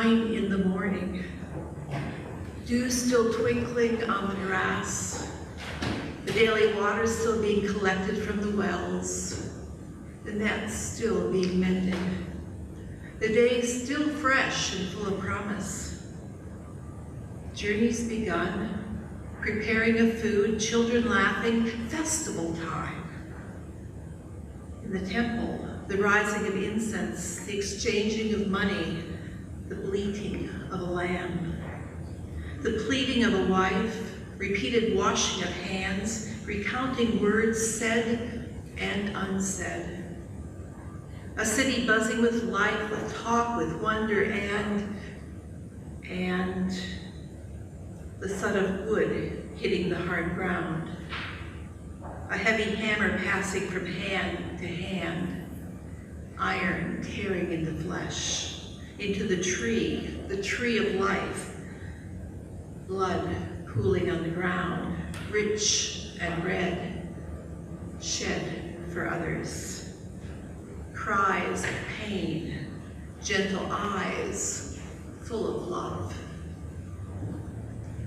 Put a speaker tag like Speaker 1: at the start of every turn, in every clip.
Speaker 1: 9 in the morning. Dew still twinkling on the grass. The daily water still being collected from the wells. The nets still being mended. The day still fresh and full of promise. Journeys begun. Preparing of food, children laughing, festival time. In the temple, the rising of incense, the exchanging of money, the bleating of a lamb, the pleading of a wife, repeated washing of hands, recounting words said and unsaid. A city buzzing with life, with talk, with wonder, and the thud of wood hitting the hard ground. A heavy hammer passing from hand to hand, iron tearing into flesh, into the tree of life, blood pooling on the ground, rich and red, shed for others. Cries of pain, gentle eyes full of love.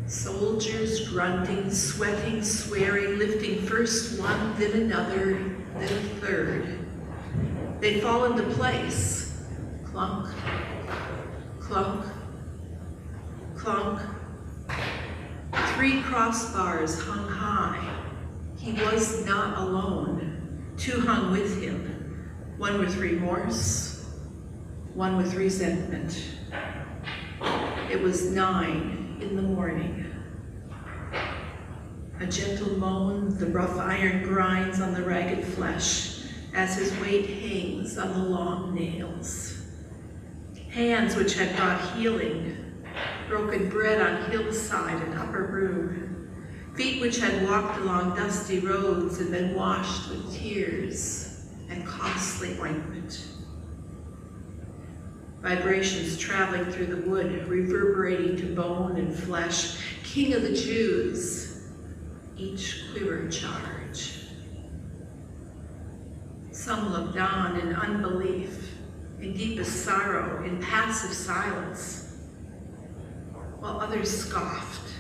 Speaker 1: Soldiers grunting, sweating, swearing, lifting first one, then another, then a third. They fall into place. Clunk, clunk, clunk. 3 crossbars hung high. He was not alone. 2 hung with him. 1 with remorse, 1 with resentment. It was 9 in the morning. A gentle moan, the rough iron grinds on the ragged flesh as his weight hangs on the long nails. Hands which had brought healing, broken bread on hillside and upper room, feet which had walked along dusty roads and been washed with tears and costly ointment. Vibrations traveling through the wood, reverberating to bone and flesh. King of the Jews, each quiver charge. Some looked on in unbelief, in deepest sorrow, in passive silence, while others scoffed.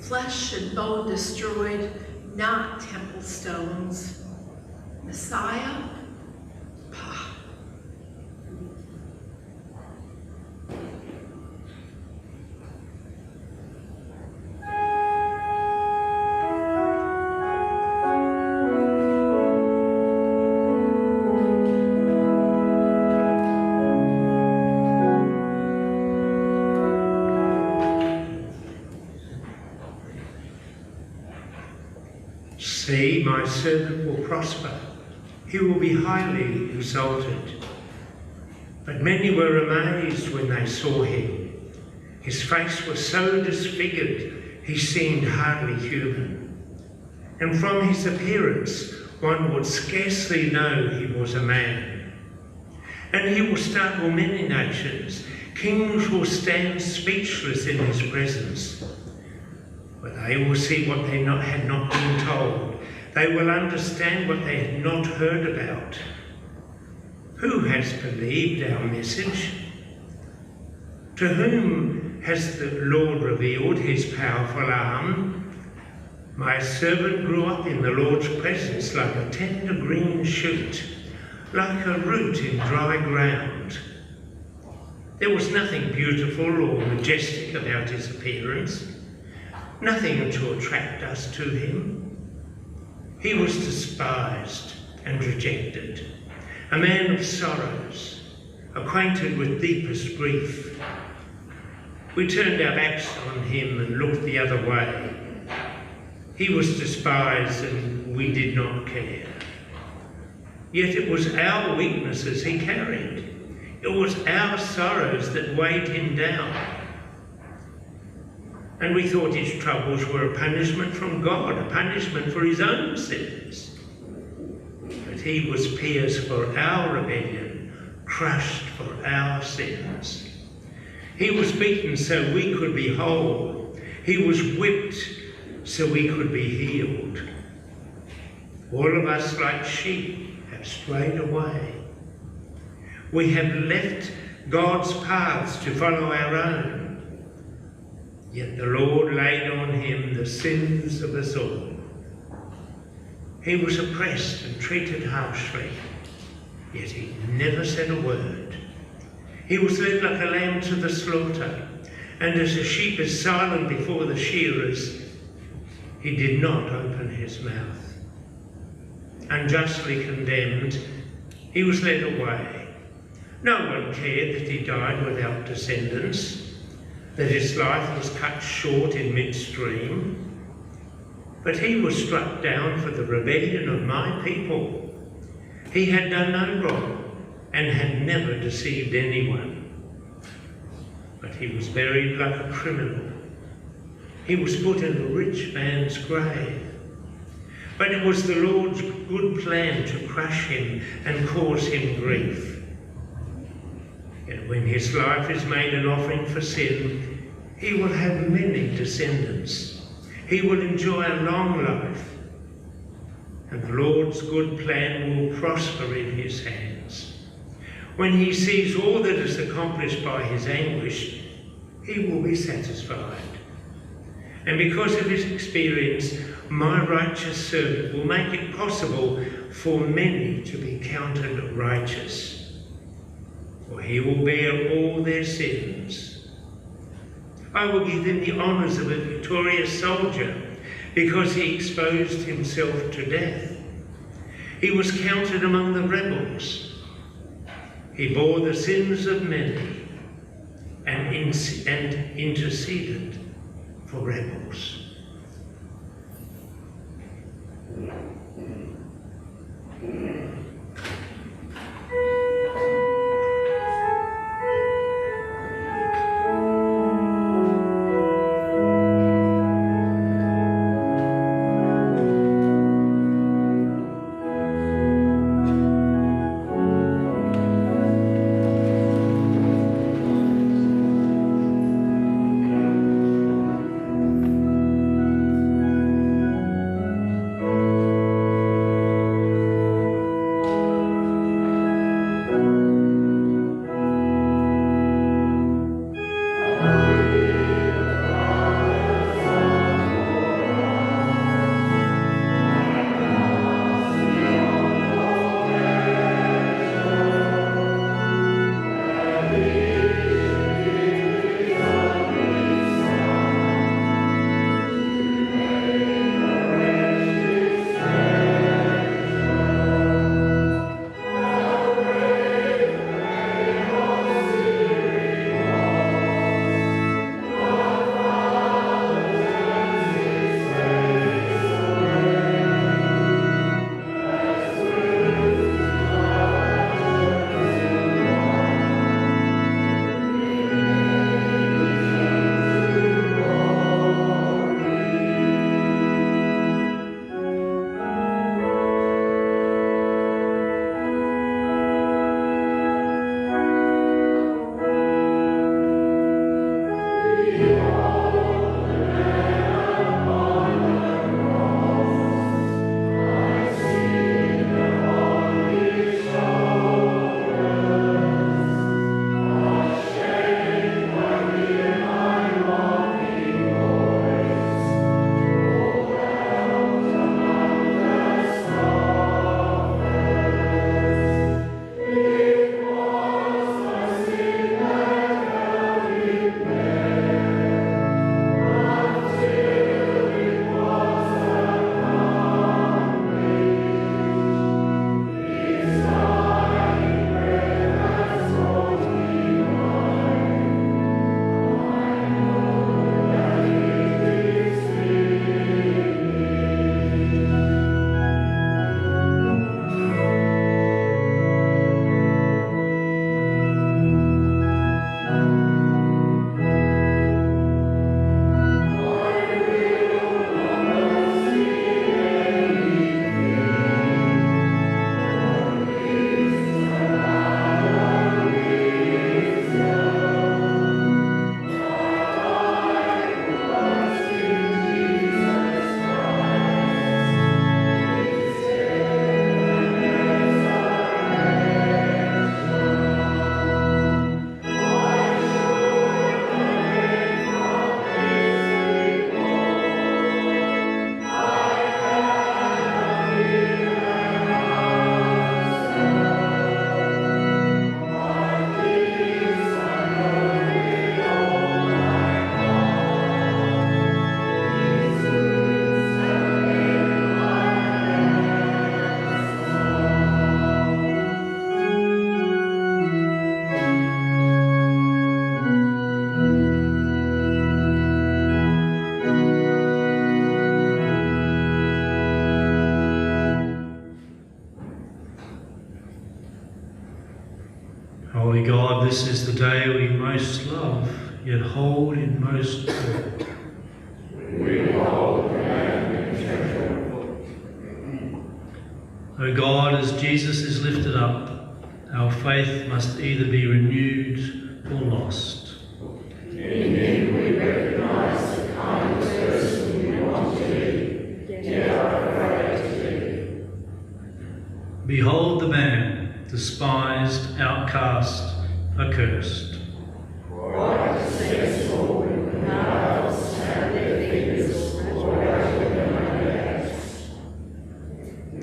Speaker 1: Flesh and bone destroyed, not temple stones. Messiah? Pah.
Speaker 2: See, my servant will prosper. He will be highly exalted. But many were amazed when they saw him. His face was so disfigured, he seemed hardly human. And from his appearance, one would scarcely know he was a man. And he will startle many nations. Kings will stand speechless in his presence. For they will see what they had not been told. They will understand what they had not heard about. Who has believed our message? To whom has the Lord revealed his powerful arm? My servant grew up in the Lord's presence like a tender green shoot, like a root in dry ground. There was nothing beautiful or majestic about his appearance, nothing to attract us to him. He was despised and rejected, a man of sorrows, acquainted with deepest grief. We turned our backs on him and looked the other way. He was despised and we did not care. Yet it was our weaknesses he carried. It was our sorrows that weighed him down. And we thought his troubles were a punishment from God, a punishment for his own sins. But he was pierced for our rebellion, crushed for our sins. He was beaten so we could be whole. He was whipped so we could be healed. All of us, like sheep, have strayed away. We have left God's paths to follow our own. Yet the Lord laid on him the sins of us all. He was oppressed and treated harshly, yet he never said a word. He was led like a lamb to the slaughter, and as a sheep is silent before the shearers, he did not open his mouth. Unjustly condemned, he was led away. No one cared that he died without descendants, that his life was cut short in midstream. But he was struck down for the rebellion of my people. He had done no wrong and had never deceived anyone. But he was buried like a criminal. He was put in a rich man's grave. But it was the Lord's good plan to crush him and cause him grief. Yet when his life is made an offering for sin, he will have many descendants. He will enjoy a long life, and the Lord's good plan will prosper in his hands. When he sees all that is accomplished by his anguish, he will be satisfied. And because of his experience, my righteous servant will make it possible for many to be counted righteous, for he will bear all their sins. I will give him the honours of a victorious soldier, because he exposed himself to death. He was counted among the rebels. He bore the sins of many and interceded for rebels.
Speaker 3: this is the day we most love, yet hold in most awe.
Speaker 4: We behold the man in temple.
Speaker 3: O God, as Jesus is lifted up, our faith must either be renewed or lost.
Speaker 4: In him we recognize the kind of person we want to be, yet are afraid to be.
Speaker 3: Behold the man, despised, outcast, accursed.
Speaker 4: What a sensible and now stand their fingers poured out of their hands.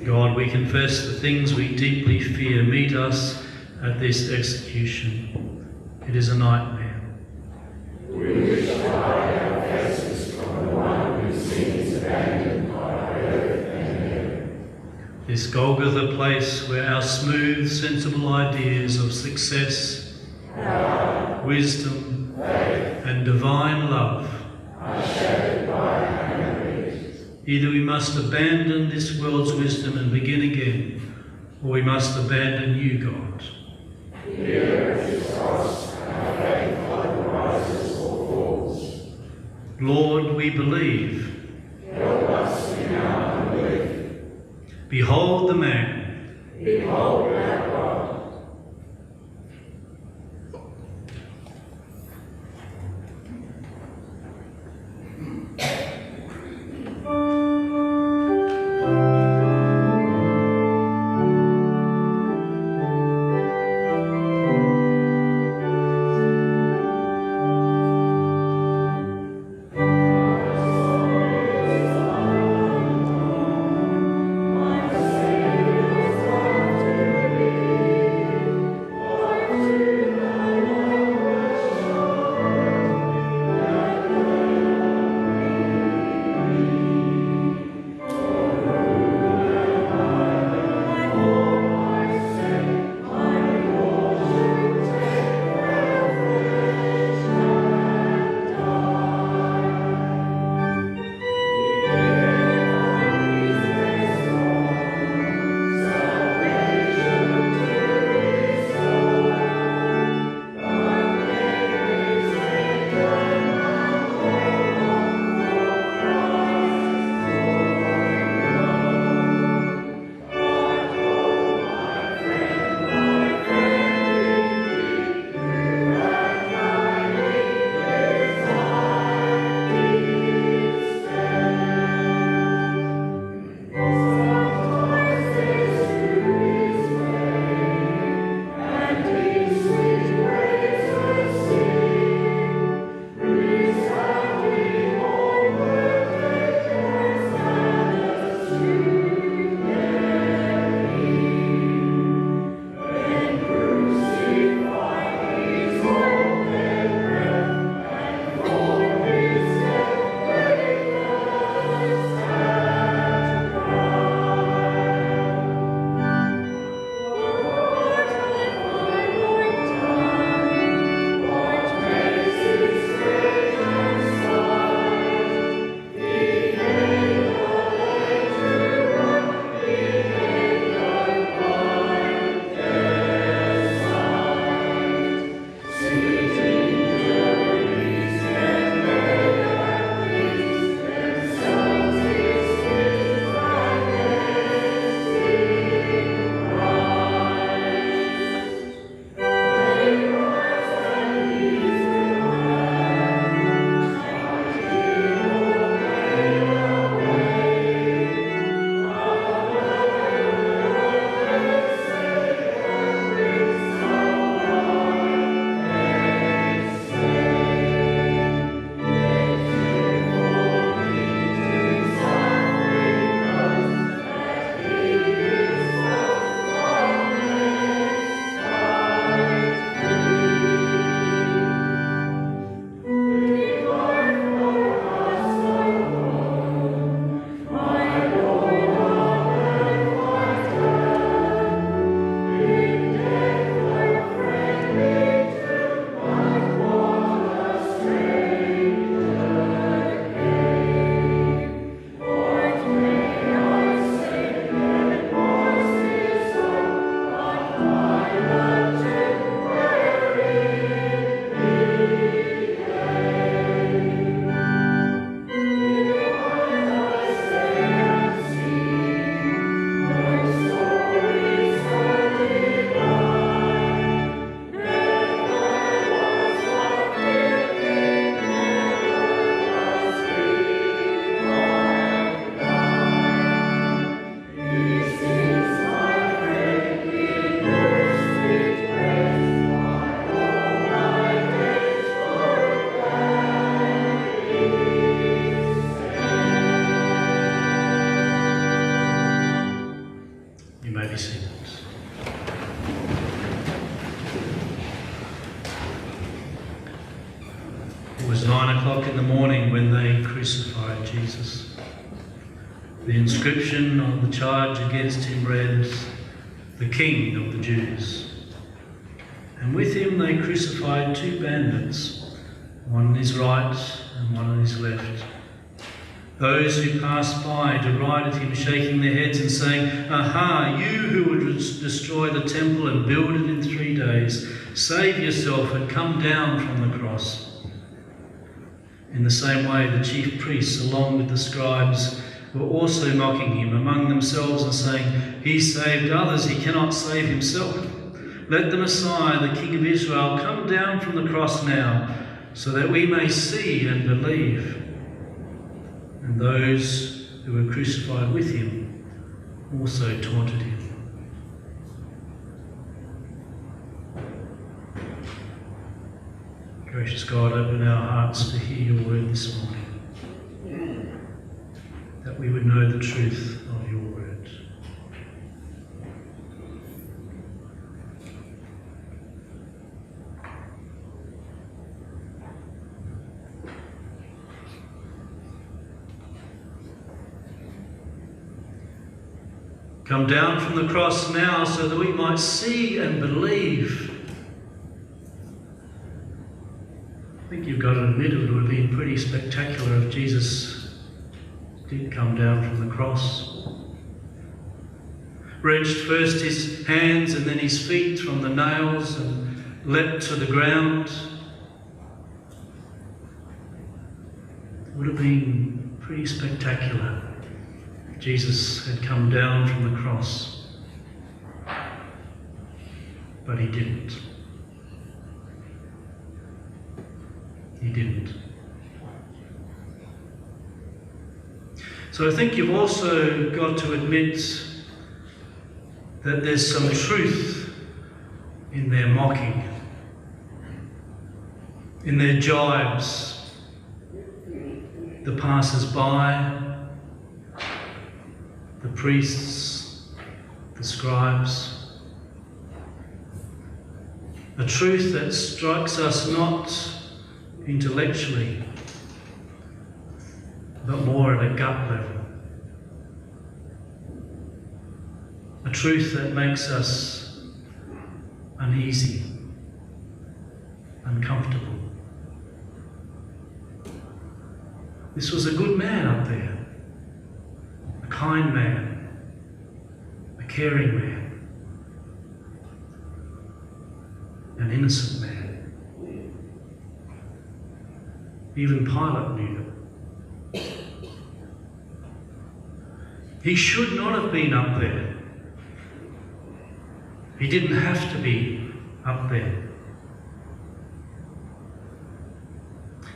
Speaker 3: God, we confess the things we deeply fear meet us at this execution. It is a nightmare.
Speaker 4: We wish to hide our faces from the one who seems abandoned by earth and heaven.
Speaker 3: This Golgotha place where our smooth, sensible ideas of success, wisdom, and divine love
Speaker 4: are shattered by our memories.
Speaker 3: Either we must abandon this world's wisdom and begin again, or we must abandon you, God.
Speaker 4: Here at this cross, our faith either rises or falls.
Speaker 3: Lord, we believe.
Speaker 4: Help us in our unbelief.
Speaker 3: Behold the man.
Speaker 4: Behold our God.
Speaker 3: morning when they crucified Jesus. The inscription on the charge against him read, "The King of the Jews." And with him they crucified two bandits, one on his right and one on his left. Those who passed by derided him, shaking their heads and saying, "Aha, you who would destroy the temple and build it in 3 days, save yourself and come down from the cross." In the same way, the chief priests, along with the scribes, were also mocking him among themselves and saying, "He saved others, he cannot save himself. Let the Messiah, the King of Israel, come down from the cross now, so that we may see and believe." And those who were crucified with him also taunted him. Gracious God, open our hearts to hear your word this morning, that we would know the truth of your word. Come down from the cross now so that we might see and believe. I think you've got to admit it would have been pretty spectacular if Jesus did come down from the cross. Wrenched first his hands and then his feet from the nails and leapt to the ground. It would have been pretty spectacular. Jesus had come down from the cross, but he didn't. He didn't. So I think you've also got to admit that there's some truth in their mocking, in their jibes, the passers-by, the priests, the scribes. A truth that strikes us not intellectually, but more at a gut level. A truth that makes us uneasy, uncomfortable. This was a good man up there. A kind man, a caring man, an innocent man. Even Pilate knew it. He should not have been up there. He didn't have to be up there.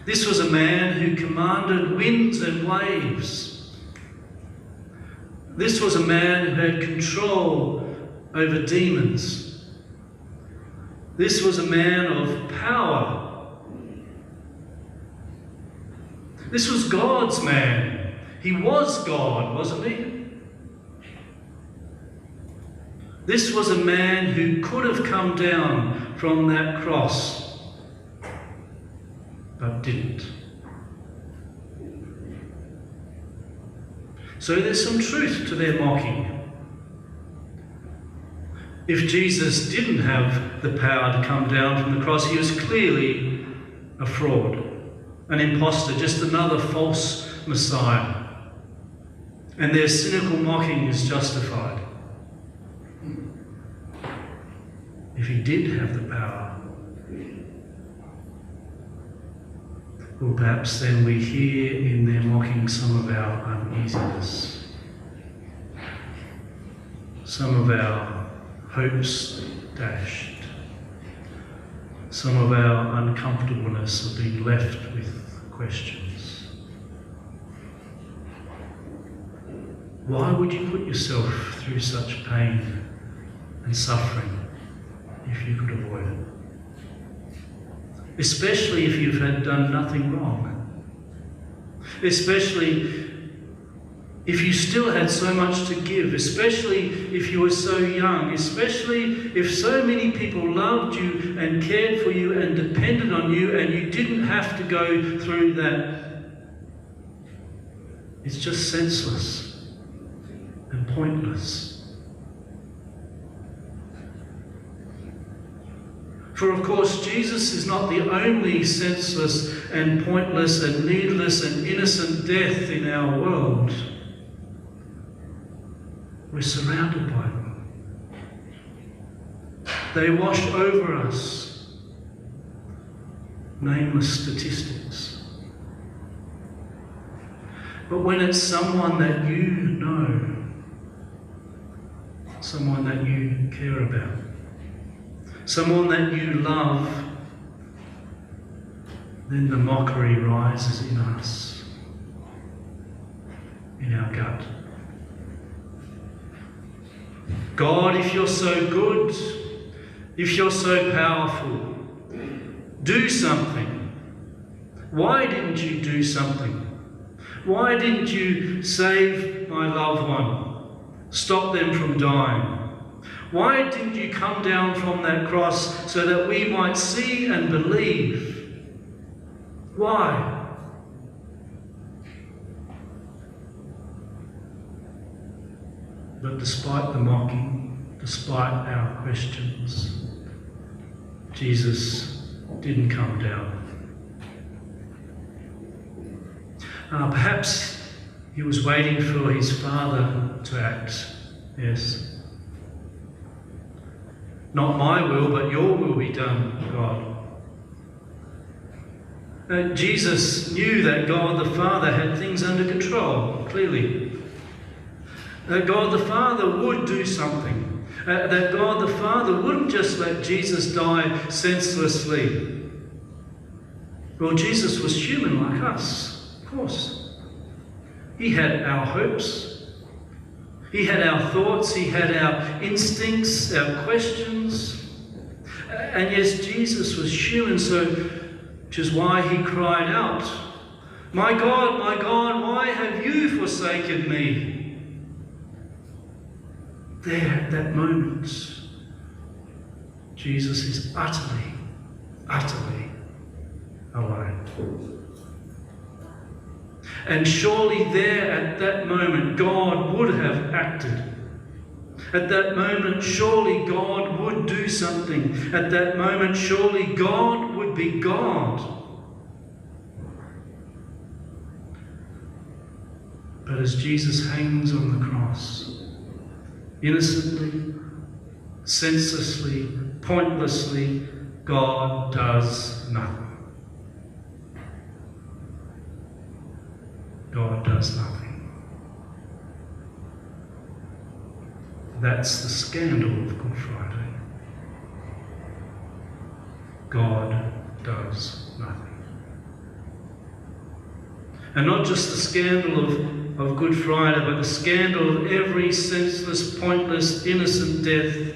Speaker 3: This was a man who commanded winds and waves. This was a man who had control over demons. This was a man of power. This was God's man. He was God, wasn't he? This was a man who could have come down from that cross, but didn't. So there's some truth to their mocking. If Jesus didn't have the power to come down from the cross, he was clearly a fraud, an impostor, just another false Messiah. And their cynical mocking is justified. If he did have the power, well, perhaps then we hear in their mocking some of our uneasiness, some of our hopes dashed, some of our uncomfortableness of being left with questions. Why would you put yourself through such pain and suffering if you could avoid it? Especially if you've done nothing wrong. Especially if you still had so much to give. Especially if you were so young. Especially if so many people loved you and cared for you and depended on you and you didn't have to go through that It's just senseless and pointless. For of course, Jesus is not the only senseless and pointless and needless and innocent death in our world. We're surrounded by them. They wash over us. Nameless statistics. But when it's someone that you know, someone that you care about, someone that you love, then the mockery rises in us, in our gut. God, if you're so good, if you're so powerful, do something. Why didn't you do something? Why didn't you save my loved one? Stop them from dying? Why didn't you come down from that cross so that we might see and believe? Why? But despite the mocking, despite our questions, Jesus didn't come down. Perhaps he was waiting for his Father to act. Yes. Not my will, but your will be done, God. Jesus knew that God the Father had things under control, clearly. That God the Father would do something. That God the Father wouldn't just let Jesus die senselessly. Well, Jesus was human like us, of course. He had our hopes. He had our thoughts. He had our instincts, our questions. And yes, Jesus was human, which is why he cried out, my God, why have you forsaken me?" There, at that moment, Jesus is utterly alone. And surely there, at that moment, God would have acted. At that moment, surely God would do something. At that moment, surely God would be God. But as Jesus hangs on the cross, innocently, senselessly, pointlessly, God does nothing. God does nothing. That's the scandal of Good Friday. God does nothing. And not just the scandal of Good Friday, but the scandal of every senseless, pointless, innocent death.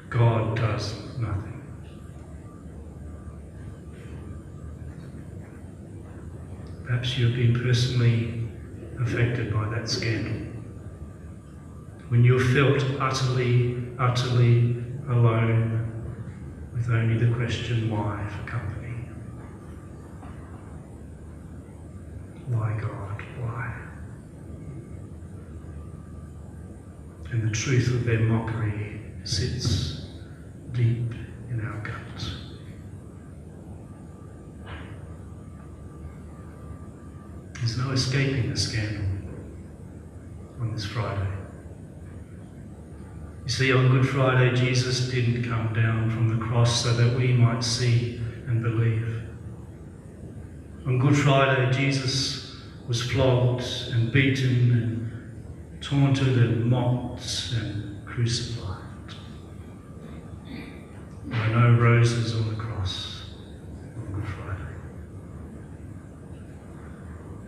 Speaker 3: God does nothing. Perhaps you have been personally affected by that scandal. When you felt utterly alone, with only the question why for company. Why, God, why? And the truth of their mockery sits deep in our guts. There's no escaping the scandal on this Friday. You see, on Good Friday, Jesus didn't come down from the cross so that we might see and believe. On Good Friday, Jesus was flogged and beaten and taunted and mocked and crucified. There are no roses on the cross on Good Friday.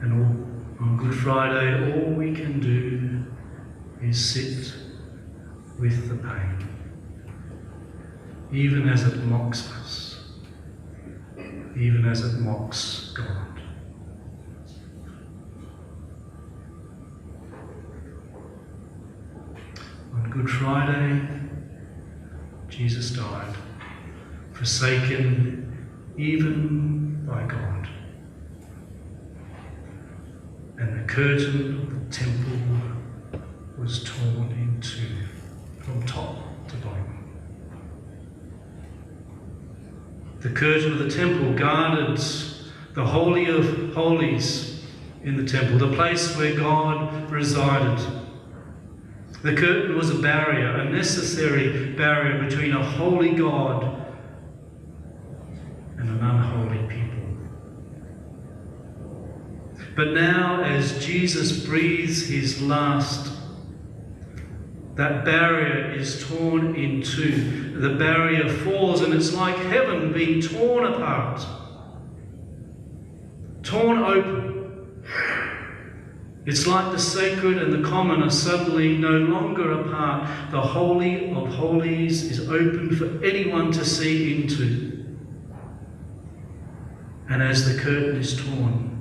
Speaker 3: And on Good Friday, all we can do is sit with the pain, even as it mocks us, even as it mocks God. On Good Friday, Jesus died, forsaken even by God. curtain of the temple was torn in two, from top to bottom. The curtain of the temple guarded the Holy of Holies in the temple, the place where God resided. The curtain was a barrier, a necessary barrier between a holy God and an unholy people. But now, as Jesus breathes his last, that barrier is torn in two. The barrier falls, and it's like heaven being torn apart, torn open. It's like the sacred and the common are suddenly no longer apart. The Holy of Holies is open for anyone to see into. And as the curtain is torn,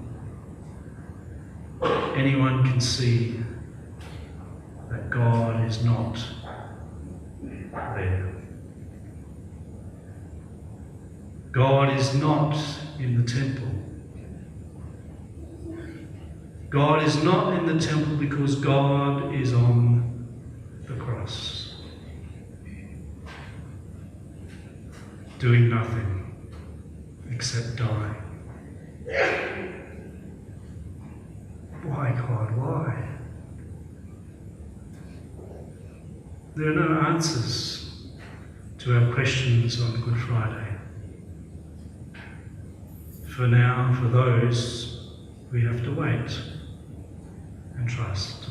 Speaker 3: anyone can see that God is not there. God is not in the temple. God is not in the temple because God is on the cross, doing nothing except die. Why, God, why? There are no answers to our questions on Good Friday. For now, for those, we have to wait and trust.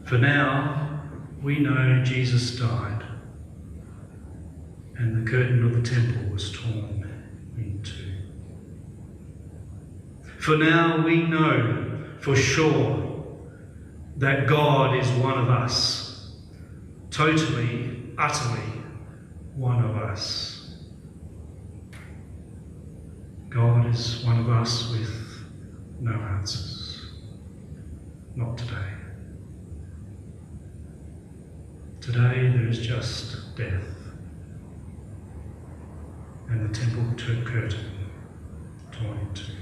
Speaker 3: For now, we know Jesus died and the curtain of the temple was torn in two. For now, we know for sure that God is one of us, totally, utterly one of us. God is one of us with no answers. Not today. Today there is just death and the temple curtain torn in two.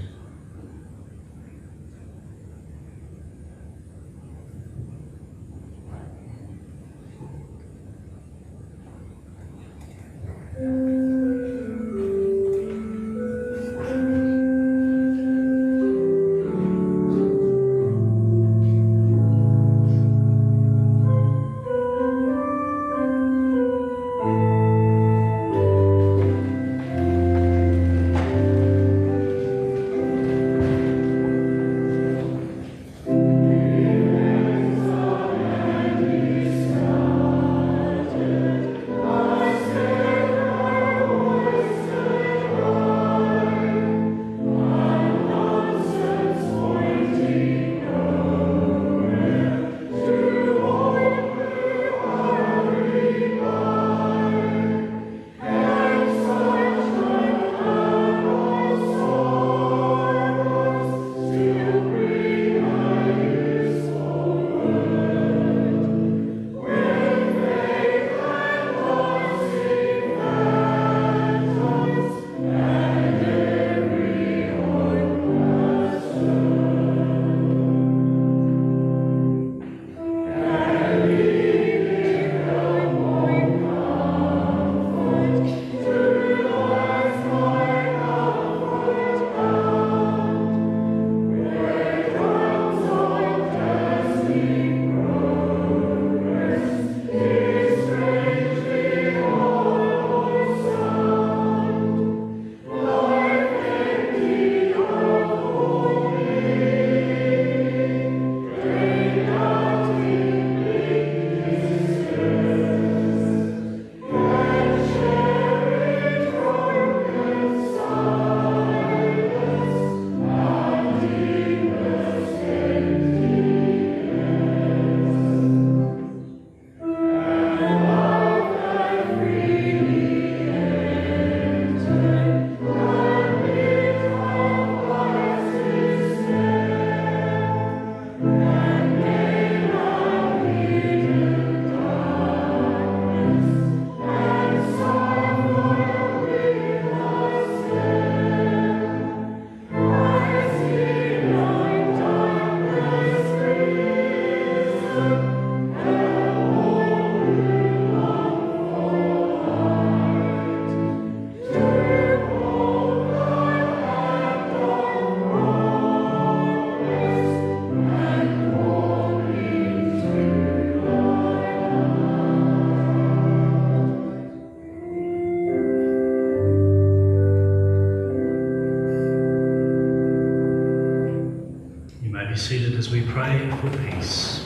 Speaker 3: seated as we pray for peace.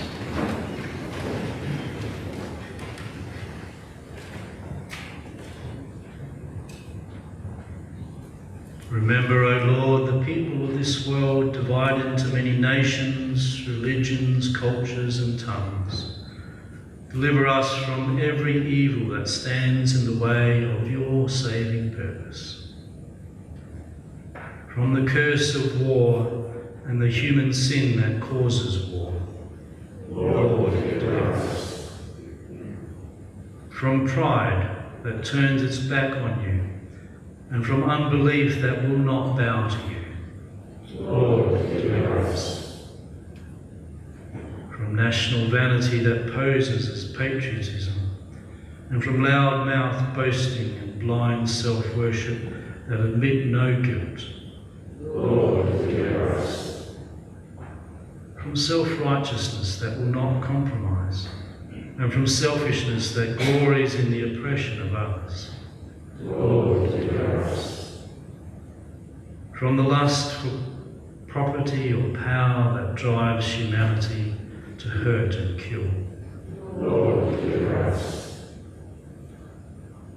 Speaker 3: Remember, O Lord, the people of this world divided into many nations, religions, cultures and tongues. Deliver us from every evil that stands in the way of your saving purpose. From the curse of war and the human sin that causes war. Lord, deliver us. From pride that turns its back on you, and from unbelief that will not bow to you. Lord, deliver us. From national vanity that poses as patriotism, and from loud-mouthed boasting and blind self-worship that admit no guilt. Lord, deliver us. From self-righteousness that will not compromise, and from selfishness that glories in the oppression of others. Lord, deliver us. From the lust for property or power that drives humanity to hurt and kill. Lord, deliver us.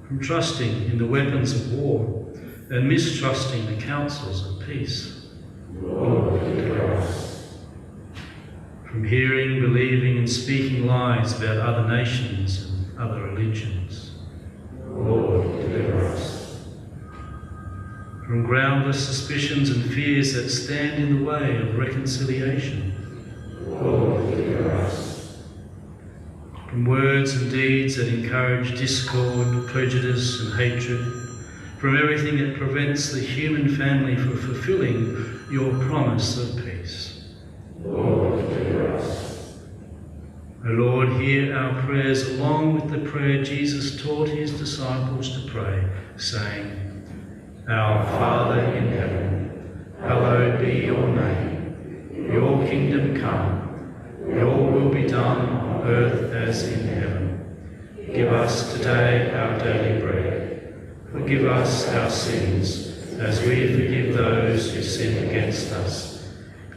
Speaker 3: From trusting in the weapons of war and mistrusting the counsels of peace. Lord, deliver us. From hearing, believing and speaking lies about other nations and other religions. Lord, deliver us. From groundless suspicions and fears that stand in the way of reconciliation. Lord, deliver us. From words and deeds that encourage discord, prejudice and hatred. From everything that prevents the human family from fulfilling your promise of peace. Lord, deliver us. O Lord, hear our prayers along with the prayer Jesus taught his disciples to pray, saying, Our Father in heaven, hallowed be your name. Your kingdom come, your will be done on earth as in heaven. Give us today our daily bread. Forgive us our sins, as we forgive those who sin against us.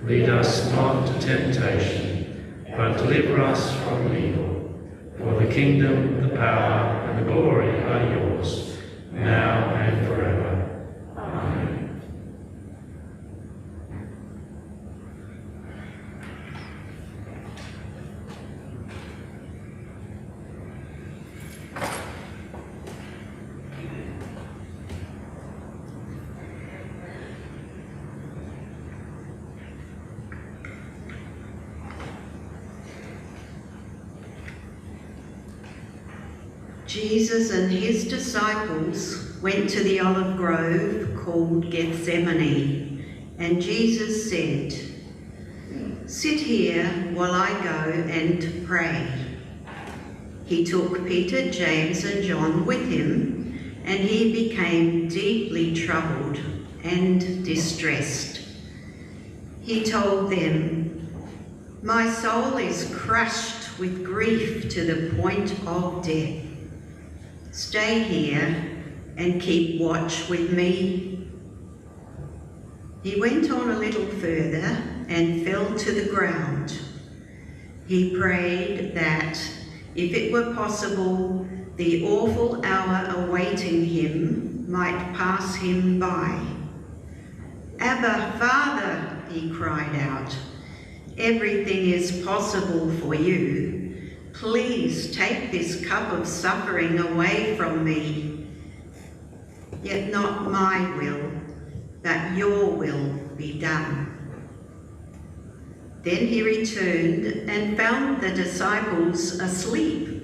Speaker 3: Lead us not to temptation, but deliver us from evil. For the kingdom, the power, and the glory are yours, now and forever. Amen.
Speaker 5: Jesus and his disciples went to the olive grove called Gethsemane, and Jesus said, Sit here while I go and pray. He took Peter, James and John with him, and he became deeply troubled and distressed. He told them, My soul is crushed with grief to the point of death. Stay here and keep watch with me. He went on a little further and fell to the ground. He prayed that, if it were possible, the awful hour awaiting him might pass him by. Abba, Father, he cried out, everything is possible for you. Please take this cup of suffering away from me. Yet not my will, but your will be done. Then he returned and found the disciples asleep.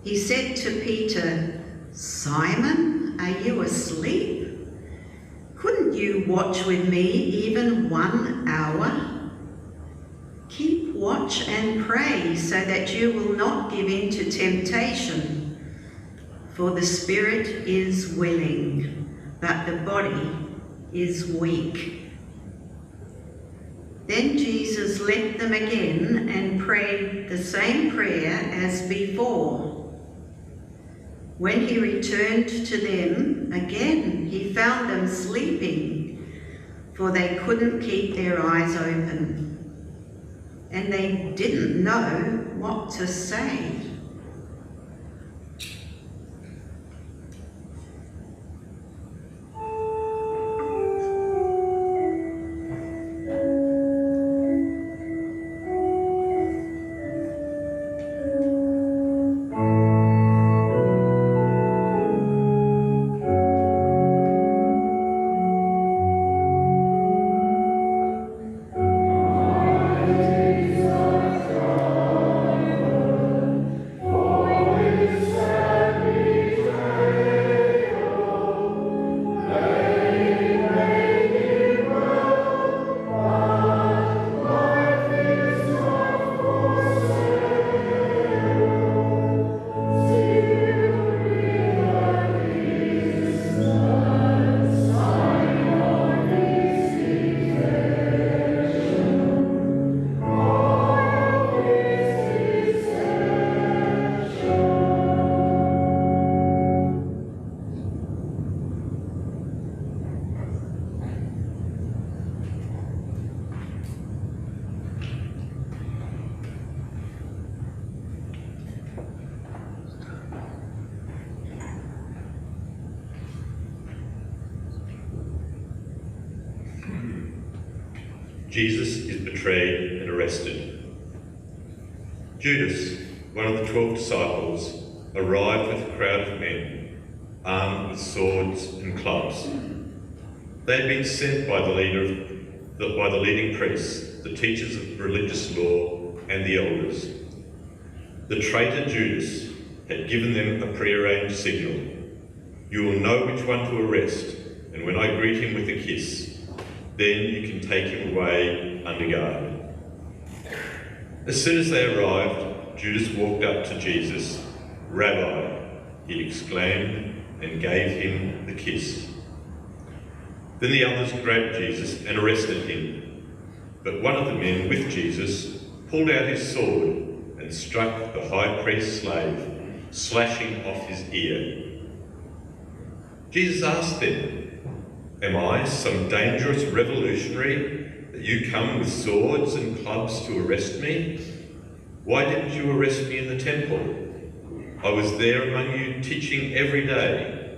Speaker 5: He said to Peter, Simon, are you asleep? Couldn't you watch with me even 1 hour? Keep watch and pray so that you will not give in to temptation. For the spirit is willing, but the body is weak. Then Jesus left them again and prayed the same prayer as before. When he returned to them again, he found them sleeping, for they couldn't keep their eyes open. and they didn't know what to say.
Speaker 6: Jesus is betrayed and arrested. Judas, one of the 12 disciples, arrived with a crowd of men, armed with swords and clubs. They had been sent by the leading priests, the teachers of religious law, and the elders. The traitor Judas had given them a prearranged signal. You will know which one to arrest, and when I greet him with a kiss, then you can take him away under guard. As soon as they arrived, Judas walked up to Jesus. Rabbi, he exclaimed, and gave him the kiss. Then the others grabbed Jesus and arrested him. But one of the men with Jesus pulled out his sword and struck the high priest's slave, slashing off his ear. Jesus asked them, "Am I some dangerous revolutionary that you come with swords and clubs to arrest me? Why didn't you arrest me in the temple? I was there among you teaching every day.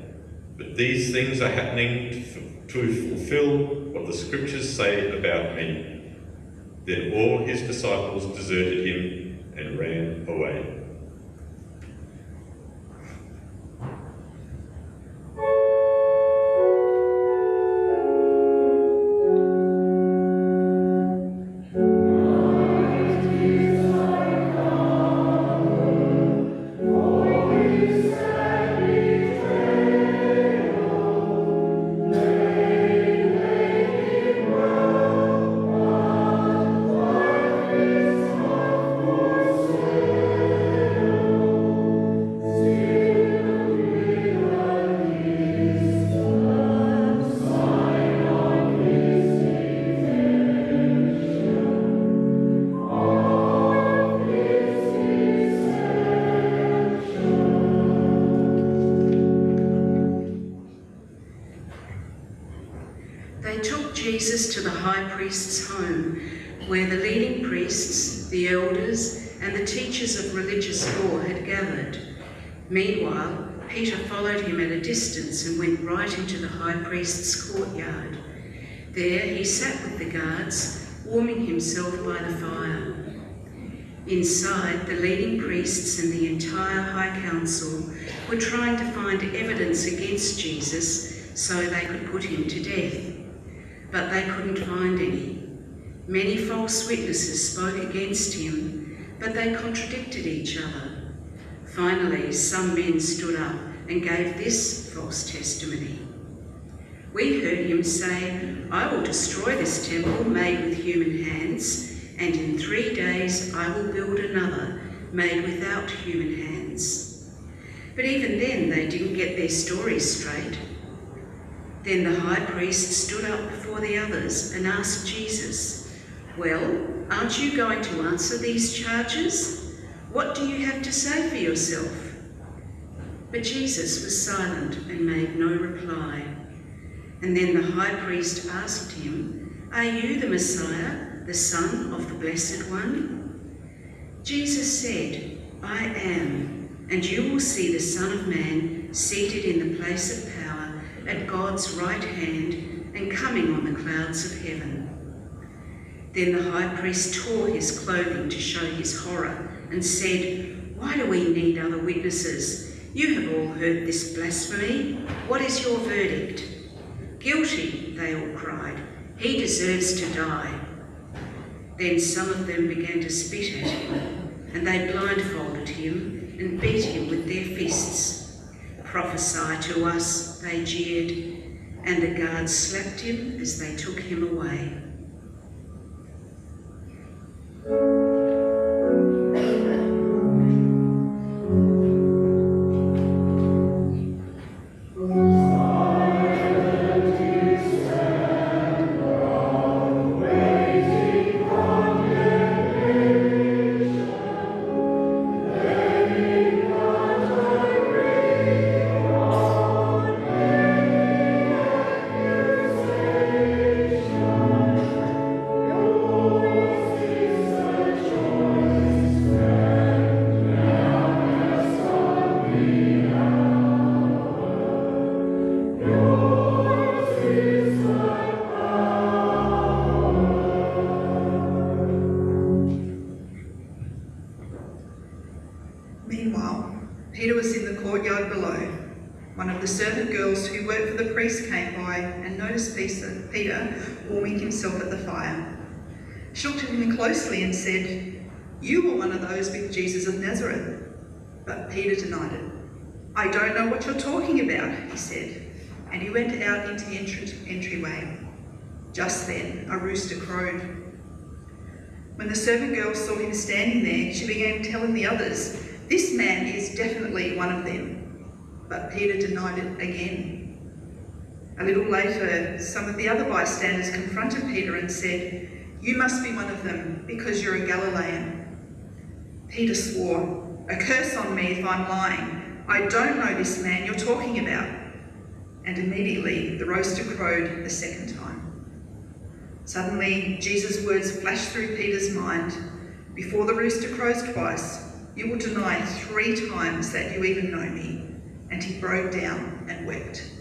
Speaker 6: But these things are happening to fulfill what the scriptures say about me." Then all his disciples deserted him and ran away.
Speaker 1: They took Jesus to the high priest's home, where the leading priests, the elders, and the teachers of religious law had gathered. Meanwhile, Peter followed him at a distance and went right into the high priest's courtyard. There he sat with the guards, warming himself by the fire. Inside, the leading priests and the entire high council were trying to find evidence against Jesus so they could put him to death. But they couldn't find any. Many false witnesses spoke against him, but they contradicted each other. Finally, some men stood up and gave this false testimony. "We heard him say, 'I will destroy this temple made with human hands, and in 3 days I will build another made without human hands.'" But even then they didn't get their stories straight. Then the high priest stood up before the others and asked Jesus, "Well, aren't you going to answer these charges? What do you have to say for yourself?" But Jesus was silent and made no reply. And then the high priest asked him, "Are you the Messiah,
Speaker 5: the Son of the Blessed One? Jesus said, I am, and you will see the Son of Man seated in the place of power at God's right hand and coming on the clouds of heaven. Then the high priest tore his clothing to show his horror and said, Why do we need other witnesses? You have all heard this blasphemy. What is your verdict? Guilty, they all cried. He deserves to die. Then some of them began to spit at him, and they blindfolded him and beat him with their fists. Prophesy to us, they jeered, and the guards slapped him as they took him away.
Speaker 7: Meanwhile, Peter was in the courtyard below. One of the servant girls who worked for the priest came by and noticed Peter warming himself at the fire. She looked at him closely and said, You were one of those with Jesus of Nazareth. But Peter denied it. I don't know what you're talking about, he said, and he went out into the entryway. Just then, a rooster crowed. When the servant girl saw him standing there, she began telling the others, This man is definitely one of them. But Peter denied it again. A little later, some of the other bystanders confronted Peter and said, You must be one of them, because you're a Galilean. Peter swore, A curse on me if I'm lying. I don't know this man you're talking about. And immediately the rooster crowed the second time. Suddenly, Jesus' words flashed through Peter's mind. Before the rooster crows twice, you will deny 3 times that you even know me. And he broke down and wept.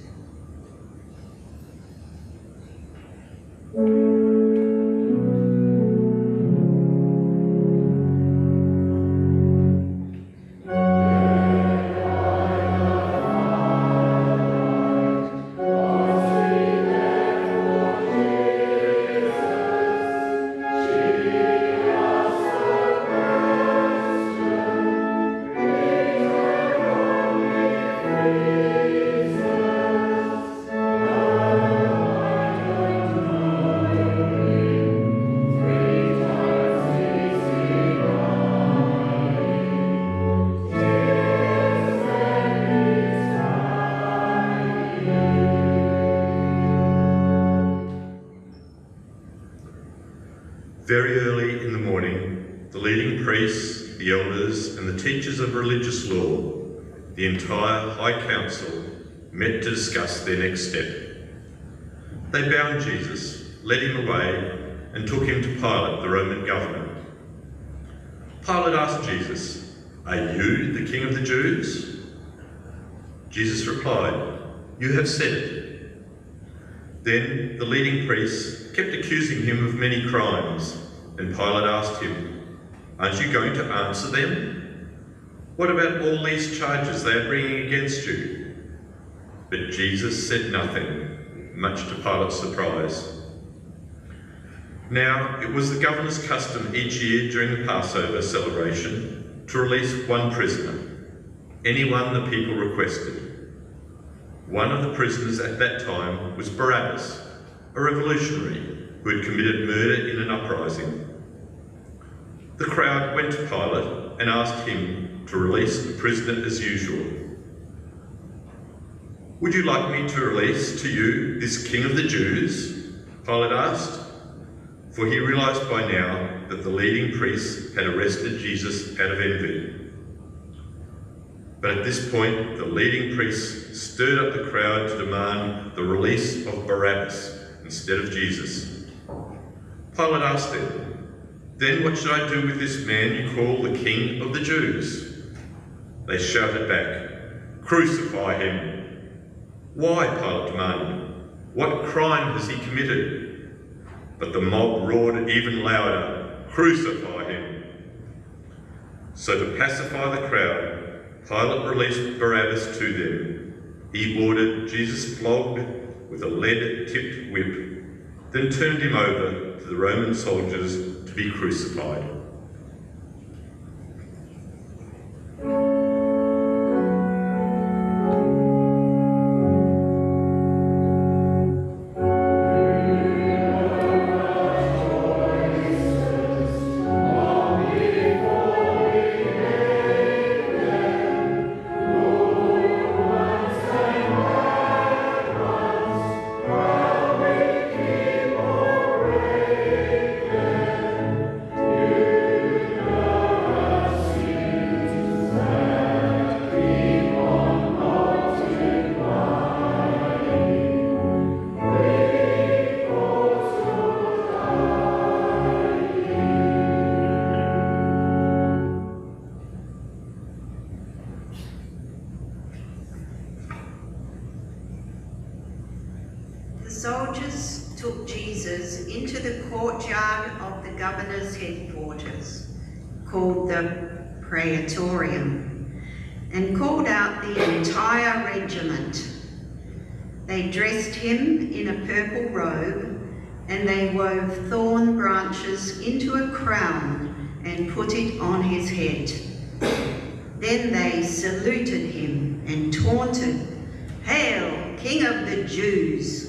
Speaker 6: Very early in the morning, the leading priests, the elders, and the teachers of religious law, the entire high council, met to discuss their next step. They bound Jesus, led him away, and took him to Pilate, the Roman governor. Pilate asked Jesus, Are you the king of the Jews? Jesus replied, You have said it. Then the leading priests kept accusing him of many crimes, and Pilate asked him, Aren't you going to answer them? What about all these charges they are bringing against you? But Jesus said nothing, much to Pilate's surprise. Now, it was the governor's custom each year during the Passover celebration to release one prisoner, anyone the people requested. One of the prisoners at that time was Barabbas, a revolutionary who had committed murder in an uprising. The crowd went to Pilate and asked him to release the prisoner as usual. Would you like me to release to you this king of the Jews? Pilate asked, for he realised by now that the leading priests had arrested Jesus out of envy. But at this point, the leading priests stirred up the crowd to demand the release of Barabbas instead of Jesus. Pilate asked them, "Then what should I do with this man you call the King of the Jews?" They shouted back, "Crucify him!" "Why?" Pilate demanded. "What crime has he committed?" But the mob roared even louder, "Crucify him!" So to pacify the crowd, Pilate released Barabbas to them. He ordered Jesus flogged with a lead-tipped whip, then turned him over to the Roman soldiers to be crucified.
Speaker 5: The soldiers took Jesus into the courtyard of the governor's headquarters, called the Praetorium, and called out the entire regiment. They dressed him in a purple robe, and they wove thorn branches into a crown and put it on his head. Then they saluted him and taunted, "Hail, King of the Jews!"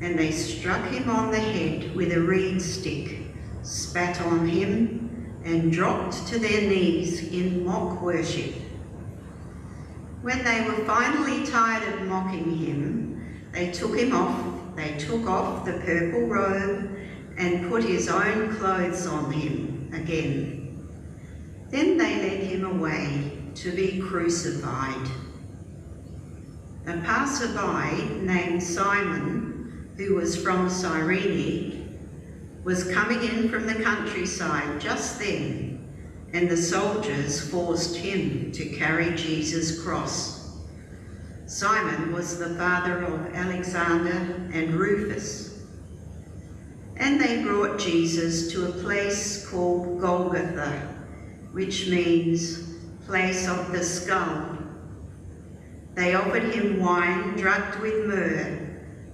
Speaker 5: And they struck him on the head with a reed stick, spat on him, and dropped to their knees in mock worship. When they were finally tired of mocking him, they took off the purple robe and put his own clothes on him again. Then they led him away to be crucified. A passerby named Simon, who was from Cyrene, was coming in from the countryside just then, and the soldiers forced him to carry Jesus' cross. Simon was the father of Alexander and Rufus. And they brought Jesus to a place called Golgotha, which means place of the skull. They offered him wine drugged with myrrh,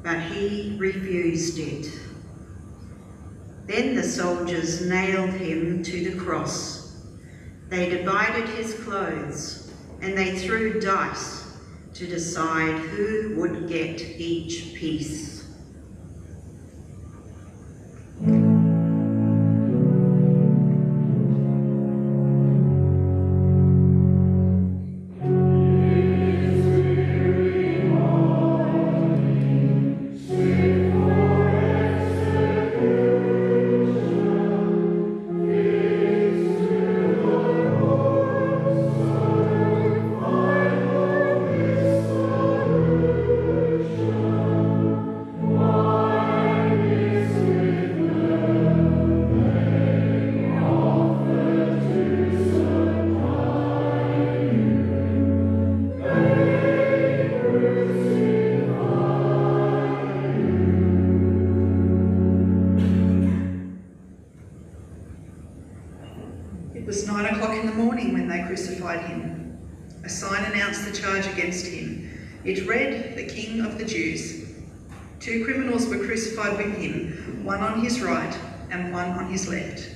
Speaker 5: but he refused it. Then the soldiers nailed him to the cross. They divided his clothes, and they threw dice to decide who would get each piece.
Speaker 7: It was 9 o'clock in the morning when they crucified him. A sign announced the charge against him. It read, "The King of the Jews." 2 criminals were crucified with him, one on his right and one on his left.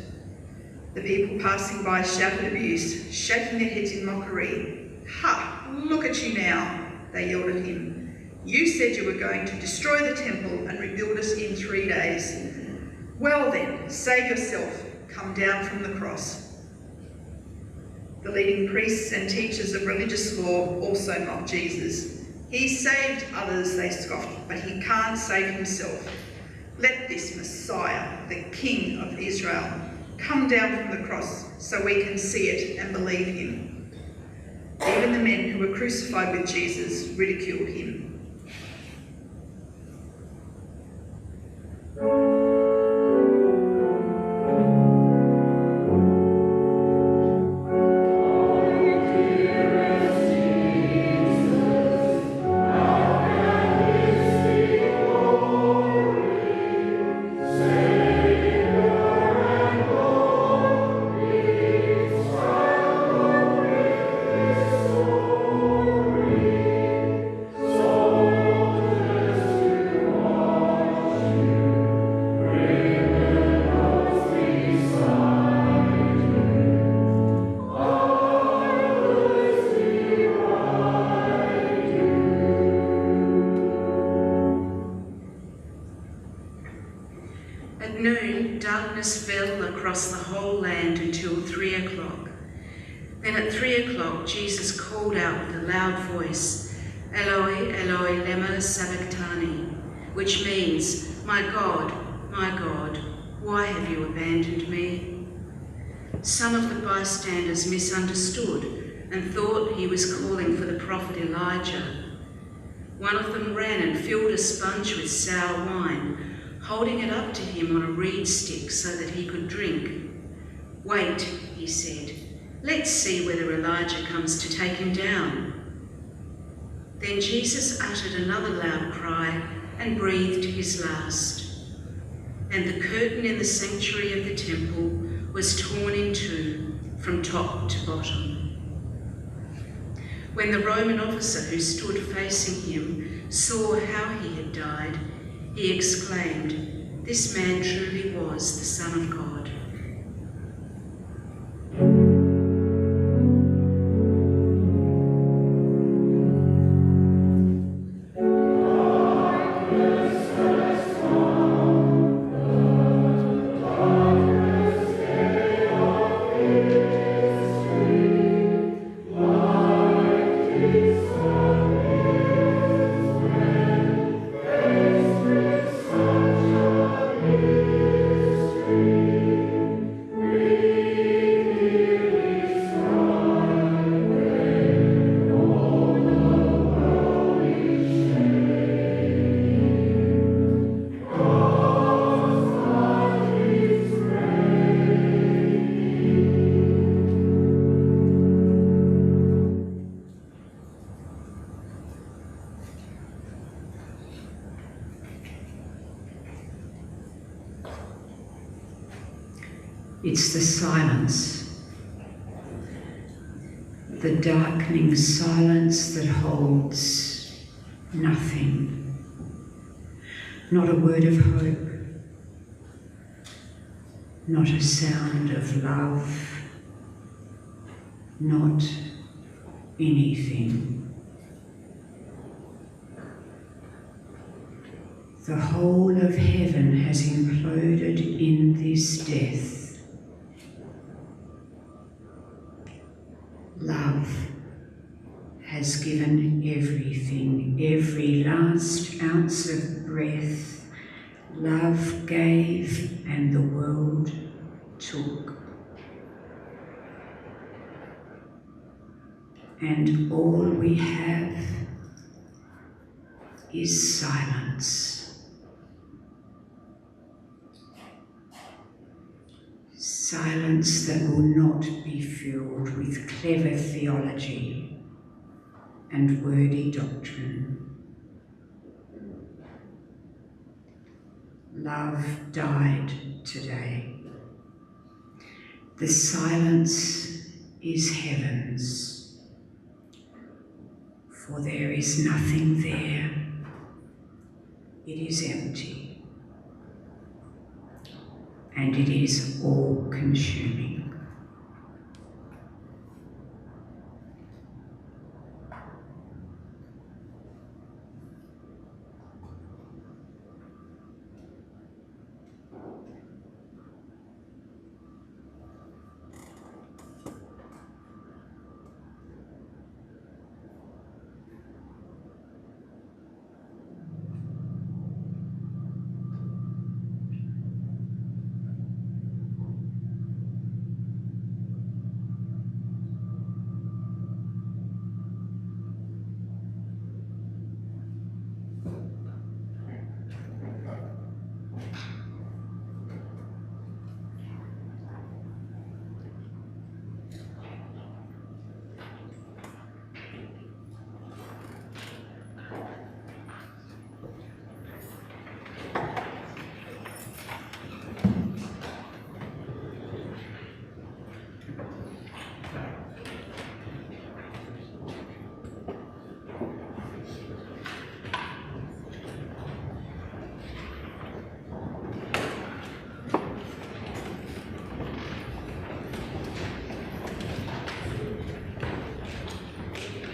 Speaker 7: The people passing by shouted abuse, shaking their heads in mockery. "Ha! Look at you now," they yelled at him. "You said you were going to destroy the temple and rebuild it in 3 days. Well then, save yourself, come down from the cross." The leading priests and teachers of religious law also mocked Jesus. "He saved others," they scoffed, "but he can't save himself. Let this Messiah, the King of Israel, come down from the cross so we can see it and believe him." Even the men who were crucified with Jesus ridiculed him.
Speaker 1: At noon, darkness fell across the whole land until 3 o'clock. Then at 3 o'clock, Jesus called out with a loud voice, "Eloi, Eloi, lema sabachthani," which means, my God, why have you abandoned me?" Some of the bystanders misunderstood and thought he was calling for the prophet Elijah. One of them ran and filled a sponge with sour wine, holding it up to him on a reed stick so that he could drink. "Wait," he said, "let's see whether Elijah comes to take him down." Then Jesus uttered another loud cry and breathed his last. And the curtain in the sanctuary of the temple was torn in two from top to bottom. When the Roman officer who stood facing him saw how he had died, he exclaimed, "This man truly was the Son of God."
Speaker 5: It's the silence, the darkening silence that holds nothing, not a word of hope, not a sound of love, not anything. The whole of heaven has imploded in this death. Love has given everything, every last ounce of breath. Love gave and the world took. And all we have is silence. Silence that will not be filled with clever theology and wordy doctrine. Love died today. The silence is heaven's, for there is nothing there. It is empty. And it is all-consuming.